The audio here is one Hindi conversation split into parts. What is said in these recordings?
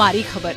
मारी खबर।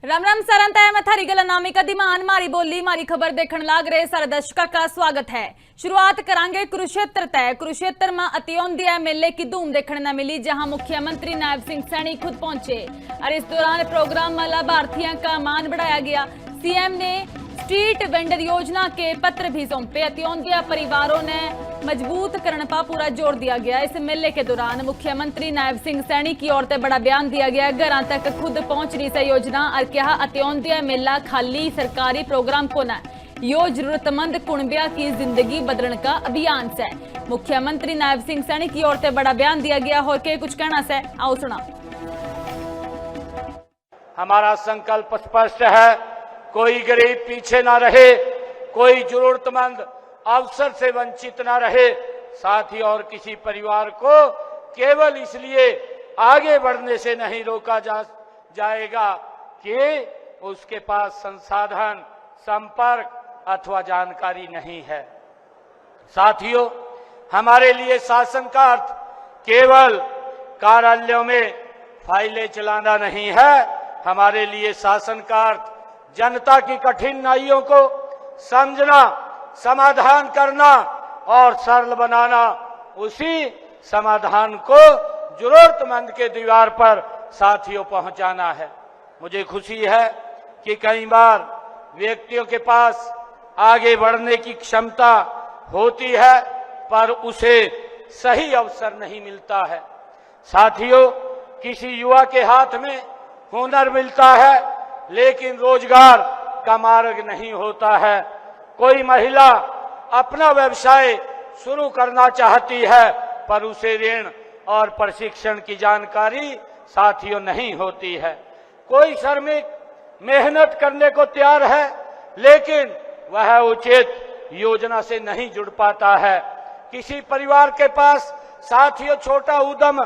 राम राम सारंत है मैं थारी गल नामी का दिमान मारी बोली मारी खबर देखने लाग रहे सारे दर्शकों का स्वागत है। शुरुआत करांगे कुरुक्षेत्र तय। कुरुक्षेत्र में अतियोंदिया मेले की धूम देखने न मिली, जहां मुख्यमंत्री नायब सिंह सैनी खुद पहुंचे और इस दौरान प्रोग्राम में लाभार्थियों का मान बढ़ाया गया। सीएम ने स्ट्रीट वेंडर योजना के पत्र भी सौंपे। अतियोंदिया परिवारों ने मजबूत करने पर पूरा जोर दिया गया। इस मेले के दौरान मुख्यमंत्री नायब सिंह सैनी की ओर से बड़ा बयान दिया गया। घर तक खुद पहुंच रही से योजना और कहा अतियोंदिया मेला खाली सरकारी प्रोग्राम को न यो जरूरतमंद कुणबिया की जिंदगी बदलने का अभियान से। मुख्यमंत्री नायब सिंह सैनी की ओर से बड़ा बयान दिया गया और के कुछ कहना से आओ सुना। हमारा संकल्प स्पष्ट है, कोई गरीब पीछे ना रहे, कोई जरूरतमंद अवसर से वंचित ना रहे। साथ ही और किसी परिवार को केवल इसलिए आगे बढ़ने से नहीं रोका जाएगा कि उसके पास संसाधन, संपर्क अथवा जानकारी नहीं है। साथियों, हमारे लिए शासन का अर्थ केवल कार्यालयों में फाइलें चलाना नहीं है। हमारे लिए शासन का अर्थ जनता की कठिनाइयों को समझना, समाधान करना और सरल बनाना, उसी समाधान को जरूरतमंद के दीवार पर साथियों पहुंचाना है। मुझे खुशी है कि कई बार व्यक्तियों के पास आगे बढ़ने की क्षमता होती है पर उसे सही अवसर नहीं मिलता है। साथियों, किसी युवा के हाथ में हुनर मिलता है लेकिन रोजगार का मार्ग नहीं होता है। कोई महिला अपना व्यवसाय शुरू करना चाहती है पर उसे ऋण और प्रशिक्षण की जानकारी साथियों नहीं होती है। कोई श्रमिक मेहनत करने को तैयार है लेकिन वह उचित योजना से नहीं जुड़ पाता है। किसी परिवार के पास साथियों छोटा उद्यम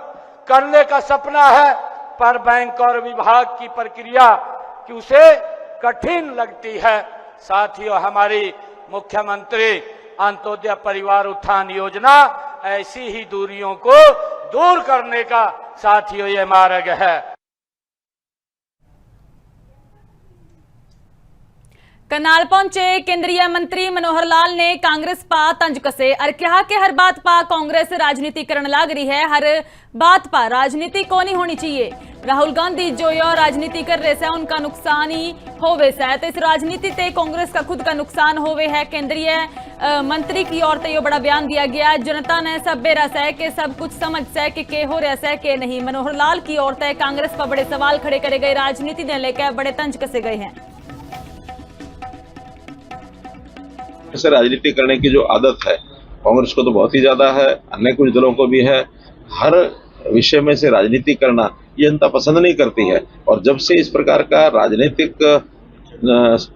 करने का सपना है पर बैंक और विभाग की प्रक्रिया कि उसे कठिन लगती है। साथियों, हमारी मुख्यमंत्री अंत्योदय परिवार उत्थान योजना ऐसी ही दूरियों को दूर करने का साथियों ये मार्ग है। करनाल पहुंचे केंद्रीय मंत्री मनोहर लाल ने कांग्रेस पा तंज कसे और कहा कि हर बात पा कांग्रेस राजनीति करने लग रही है। हर बात पा राजनीति को नहीं होनी चाहिए। राहुल गांधी जो यो राजनीति कर रहे से उनका नुकसान ही होवे से, तो इस राजनीति से कांग्रेस का खुद का नुकसान होवे है। केंद्रीय मंत्री की ओर से यो बड़ा बयान दिया गया। जनता ने सब बेरा से के सब कुछ समझ से के हो रहा से के नहीं। मनोहर लाल की ओर से कांग्रेस पर बड़े सवाल खड़े करे गए। राजनीति ने लेकर बड़े तंज कसे गए हैं। से राजनीति करने की जो आदत है कांग्रेस को तो बहुत ही ज्यादा है, अन्य कुछ दलों को भी है। हर विषय में से राजनीति करना ये जनता पसंद नहीं करती है और जब से इस प्रकार का राजनीतिक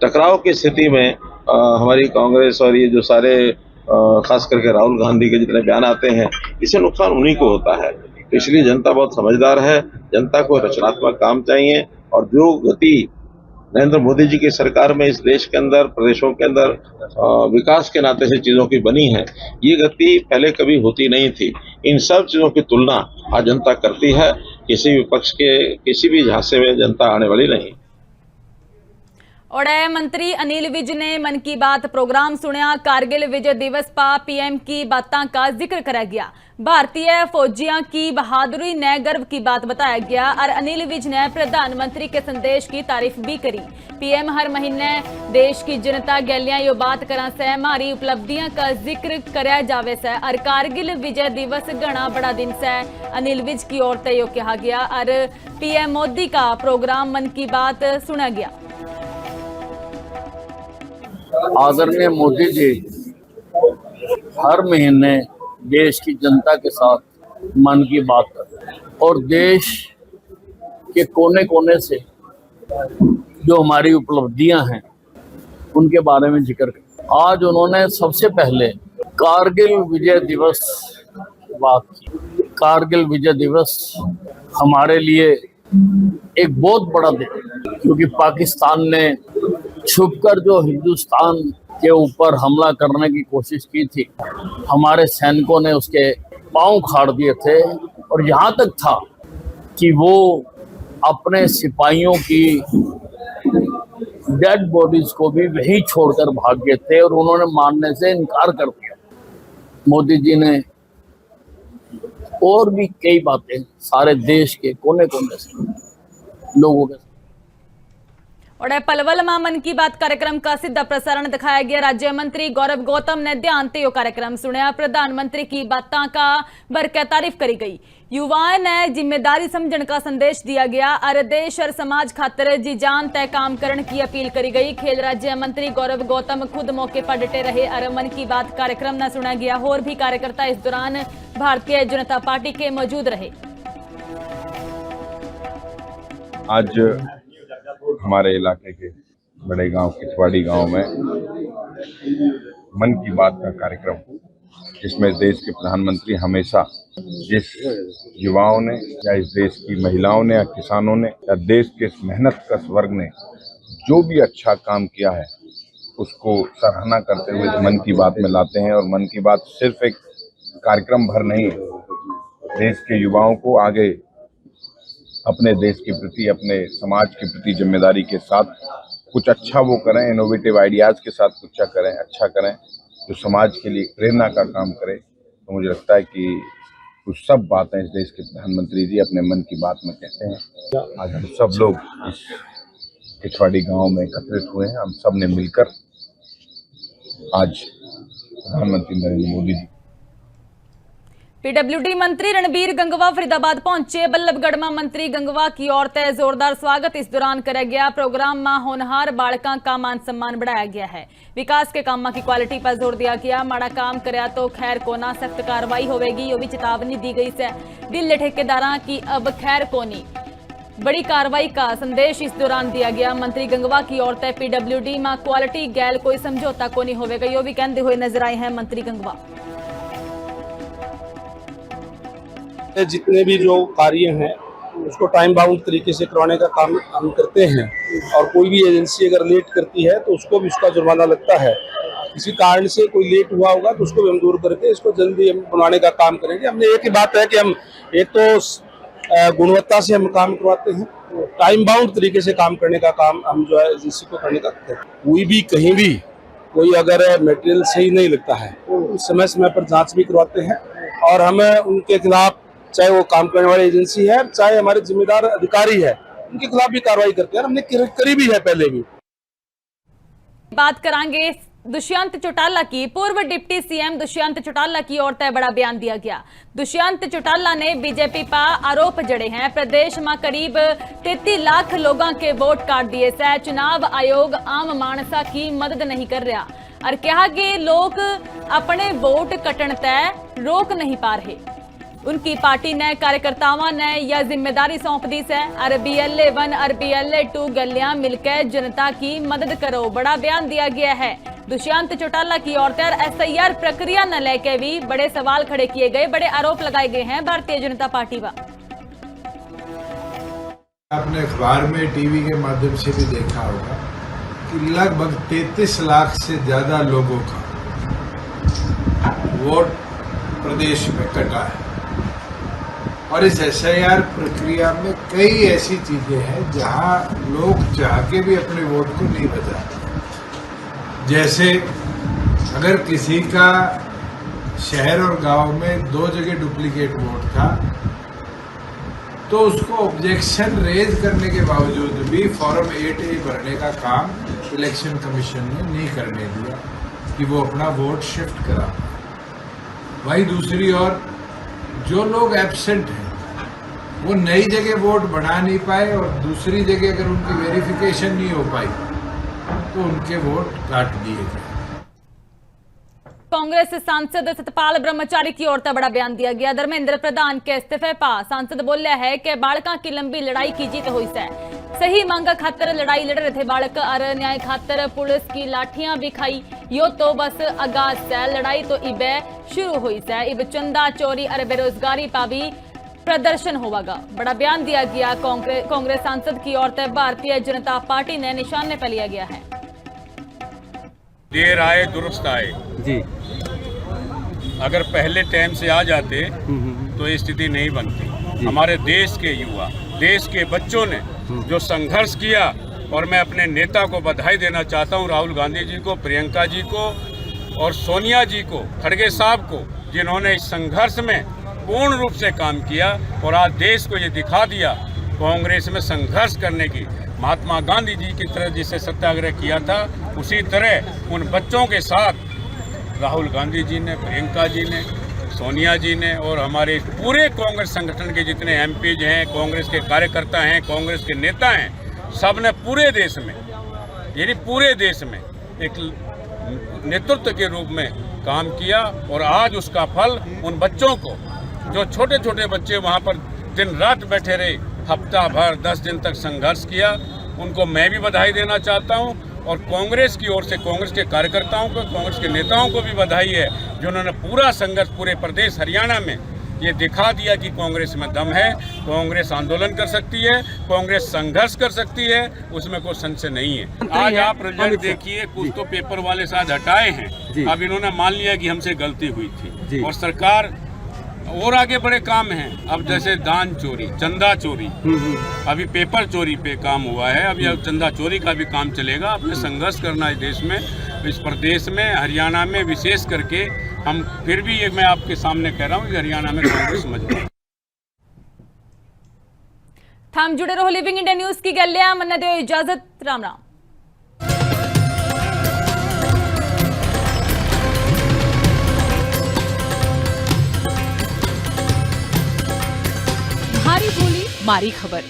टकराव की स्थिति में हमारी कांग्रेस और ये जो सारे खास करके राहुल गांधी के जितने बयान आते हैं, इससे नुकसान उन्हीं को होता है। तो इसलिए जनता बहुत समझदार है। जनता को रचनात्मक काम चाहिए और जो गति नरेंद्र मोदी जी की सरकार में इस देश के अंदर, प्रदेशों के अंदर विकास के नाते से चीजों की बनी है, ये गति पहले कभी होती नहीं थी। इन सब चीजों की तुलना आज जनता करती है। किसी विपक्ष के किसी भी झांसे में जनता आने वाली नहीं। और मंत्री अनिल विज ने मन की बात प्रोग्राम सुनिया। कारगिल विजय दिवस पर पीएम की बातों का जिक्र करा गया। भारतीय फौजियों की बहादुरी ने गर्व की बात बताया गया और अनिल विज ने प्रधानमंत्री के संदेश की तारीफ भी करी। पीएम हर महीने देश की जनता गैलियां यो बात करा से हमारी उपलब्धियां का जिक्र कराया जावे से और कारगिल विजय दिवस घना बड़ा दिन से अनिल विज की ओर से यो कहा गया और पीएम मोदी का प्रोग्राम मन की बात सुना गया। आदरणीय मोदी जी हर महीने देश की जनता के साथ मन की बात करते और देश के कोने कोने से जो हमारी उपलब्धियां हैं उनके बारे में जिक्र किया। आज उन्होंने सबसे पहले कारगिल विजय दिवस की बात की। कारगिल विजय दिवस हमारे लिए एक बहुत बड़ा दिन, क्योंकि पाकिस्तान ने छुपकर जो हिंदुस्तान के ऊपर हमला करने की कोशिश की थी, हमारे सैनिकों ने उसके पांव उखाड़ दिए थे और यहाँ तक था कि वो अपने सिपाहियों की डेड बॉडीज को भी वहीं छोड़कर भाग गए थे और उन्होंने मानने से इनकार कर दिया। मोदी जी ने और भी कई बातें सारे देश के कोने कोने से लोगों के और पलवल में मन की बात कार्यक्रम का सीधा प्रसारण दिखाया गया। राज्य मंत्री गौरव गौतम ने ध्यान से कार्यक्रम सुनया। प्रधानमंत्री की बातों का बरकत तारीफ करी गई। युवाओं ने जिम्मेदारी समझने का संदेश दिया गया और देश और समाज खातिर जी जान तय काम करने की अपील करी गई। खेल राज्य मंत्री गौरव गौतम खुद मौके पर डटे रहे और मन की बात कार्यक्रम न सुना गया। और भी कार्यकर्ता इस दौरान भारतीय जनता पार्टी के मौजूद रहे। आज हमारे इलाके के बड़े गांव किचवाड़ी गांव में मन की बात का कार्यक्रम, जिसमें देश के प्रधानमंत्री हमेशा जिस युवाओं ने या इस देश की महिलाओं ने या किसानों ने या देश के मेहनत कश वर्ग ने जो भी अच्छा काम किया है उसको सराहना करते हुए मन की बात में लाते हैं। और मन की बात सिर्फ एक कार्यक्रम भर नहीं है, देश के युवाओं को आगे अपने देश के प्रति, अपने समाज के प्रति जिम्मेदारी के साथ कुछ अच्छा वो करें, इनोवेटिव आइडियाज़ के साथ कुछ अच्छा करें जो समाज के लिए प्रेरणा का काम करे। तो मुझे लगता है कि कुछ सब बातें इस देश के प्रधानमंत्री जी अपने मन की बात में कहते हैं। आज हम सब लोग इस किचवाड़ी गांव में एकत्रित हुए हैं। हम सब ने मिलकर आज प्रधानमंत्री नरेंद्र मोदी जी पीडब्ल्यूडी मंत्री रणबीर गंगवा फरीदाबाद पहुंचे। बल्लभगढ़ में मंत्री गंगवा की ओर से जोरदार स्वागत इस दौरान किया गया। प्रोग्राम में होनहार बालका का मान सम्मान बढ़ाया गया है। विकास के कामों की क्वालिटी पर जोर दिया गया। माड़ा काम करया तो खैर कोना सख्त कार्रवाई होगी, यो भी चेतावनी दी गई है। दिल ठेकेदार की अब खैर कोनी, बड़ी कार्रवाई का संदेश इस दौरान दिया गया। मंत्री गंगवा की ओर से पीडब्ल्यूडी में क्वालिटी गैल कोई समझौता को नहीं होगा, यो भी कहते हुए नजर आए हैं मंत्री गंगवा। जितने भी जो कार्य हैं उसको टाइम बाउंड तरीके से करवाने का काम हम करते हैं। और कोई भी एजेंसी अगर लेट करती है तो उसको भी उसका जुर्माना लगता है। किसी कारण से कोई लेट हुआ होगा तो उसको भी हम दूर करके इसको जल्दी हम बनवाने का काम करेंगे। हमने एक ही बात है कि हम एक तो गुणवत्ता से हम काम करवाते हैं, टाइम बाउंड तरीके से काम करने का काम हम जो है एजेंसी को करने का करते हैं। कोई भी कहीं भी कोई अगर मटेरियल सही नहीं लगता है तो समय समय पर जाँच भी करवाते हैं। और हमें उनके खिलाफ, चाहे वो काम करने वाली एजेंसी है चाहे हमारे जिम्मेदार अधिकारी है, उनके खिलाफ भी कार्रवाई करते हैं। हमने करी भी है पहले भी। बात करेंगे दुष्यंत चौटाला की। पूर्व डिप्टी सीएम दुष्यंत चौटाला की ओर से बड़ा बयान दिया गया। दुष्यंत चौटाला ने बीजेपी पर आरोप जड़े हैं। प्रदेश में करीब 33 लाख लोगों के वोट काट दिए से चुनाव आयोग आम मानसा की मदद नहीं कर रहा और कहा कि लोग अपने वोट कटन तय रोक नहीं पा रहे। उनकी पार्टी ने कार्यकर्ताओं ने यह जिम्मेदारी सौंप दी है और BLA 1 और BLA 2 गलियां मिलकर जनता की मदद करो। बड़ा बयान दिया गया है। दुष्यंत चौटाला की ओर से SIR प्रक्रिया न लेकर भी बड़े सवाल खड़े किए गए, बड़े आरोप लगाए गए हैं भारतीय जनता पार्टी पर। आपने अखबार में, टीवी के माध्यम से भी देखा होगा कि लगभग 33 लाख से ज्यादा लोगों का वोट प्रदेश में कटा है। और इस SIR प्रक्रिया में कई ऐसी चीजें हैं जहां लोग चाह के भी अपने वोट को नहीं बचाते। जैसे अगर किसी का शहर और गांव में 2 जगह डुप्लीकेट वोट था तो उसको ऑब्जेक्शन रेज करने के बावजूद भी फॉर्म 8A भरने का काम इलेक्शन कमीशन ने नहीं करने दिया कि वो अपना वोट शिफ्ट करा। वहीं दूसरी ओर जो लोग एब्सेंट हैं वो नई जगह वोट बढ़ा नहीं पाए और दूसरी जगह अगर उनकी वेरिफिकेशन नहीं हो पाई तो उनके वोट काट दिए गए। कांग्रेस सांसद सतपाल ब्रह्मचारी की ओर से बड़ा बयान दिया गया। धर्मेंद्र प्रधान के इस्तीफे पर सांसद बोले है कि बालका की लंबी लड़ाई की जीत हुई है। सही मांग खातर लड़ाई लड़ रहे थे बालक और न्याय खातर पुलिस की लाठियां भी खाई। यो तो बस आगाज से लड़ाई तो इबे शुरू हुई है। इब चंदा चोरी और बेरोजगारी पर भी प्रदर्शन होगा। बड़ा बयान दिया गया। कांग्रेस सांसद की ओर से भारतीय जनता पार्टी ने निशाने पर लिया गया है। देर आए दुरुस्त आए जी। अगर पहले टाइम से आ जाते तो ये स्थिति नहीं बनती। हमारे देश के युवा, देश के बच्चों ने जो संघर्ष किया, और मैं अपने नेता को बधाई देना चाहता हूं, राहुल गांधी जी को, प्रियंका जी को और सोनिया जी को, खड़गे साहब को, जिन्होंने इस संघर्ष में पूर्ण रूप से काम किया और आज देश को ये दिखा दिया कांग्रेस में संघर्ष करने की। महात्मा गांधी जी की तरह जिसे सत्याग्रह किया था, उसी तरह उन बच्चों के साथ राहुल गांधी जी ने, प्रियंका जी ने, सोनिया जी ने और हमारे पूरे कांग्रेस संगठन के जितने एमपीज हैं, कांग्रेस के कार्यकर्ता हैं, कांग्रेस के नेता हैं, सब ने पूरे देश में, यानी पूरे देश में एक नेतृत्व के रूप में काम किया। और आज उसका फल उन बच्चों को, जो छोटे छोटे बच्चे वहाँ पर दिन रात बैठे रहे, हफ्ता भर 10 दिन तक संघर्ष किया, उनको मैं भी बधाई देना चाहता हूँ। और कांग्रेस की ओर से कांग्रेस के कार्यकर्ताओं को, कांग्रेस के नेताओं को भी बधाई है, जिन्होंने पूरा संघर्ष पूरे प्रदेश हरियाणा में ये दिखा दिया कि कांग्रेस में दम है, कांग्रेस आंदोलन कर सकती है, कांग्रेस संघर्ष कर सकती है, उसमें कोई संशय नहीं है। आज आप रिजल्ट देखिए, कुछ तो पेपर वाले साथ हटाए हैं, अब इन्होंने मान लिया कि हमसे गलती हुई थी और सरकार और आगे बड़े काम हैं। अब जैसे दान चोरी, चंदा चोरी, अभी पेपर चोरी पे काम हुआ है, अभी अब चंदा चोरी का भी काम चलेगा। अपने संघर्ष करना है देश में, इस प्रदेश में, हरियाणा में विशेष करके। हम फिर भी ये मैं आपके सामने कह रहा हूँ कि हरियाणा में कांग्रेस मजबूत है। थम जुड़े रहो लिविंग इंडिया न्यूज की गलियां, मन्ने दो इजाजत, राम राम। मारी बोली मारी खबर,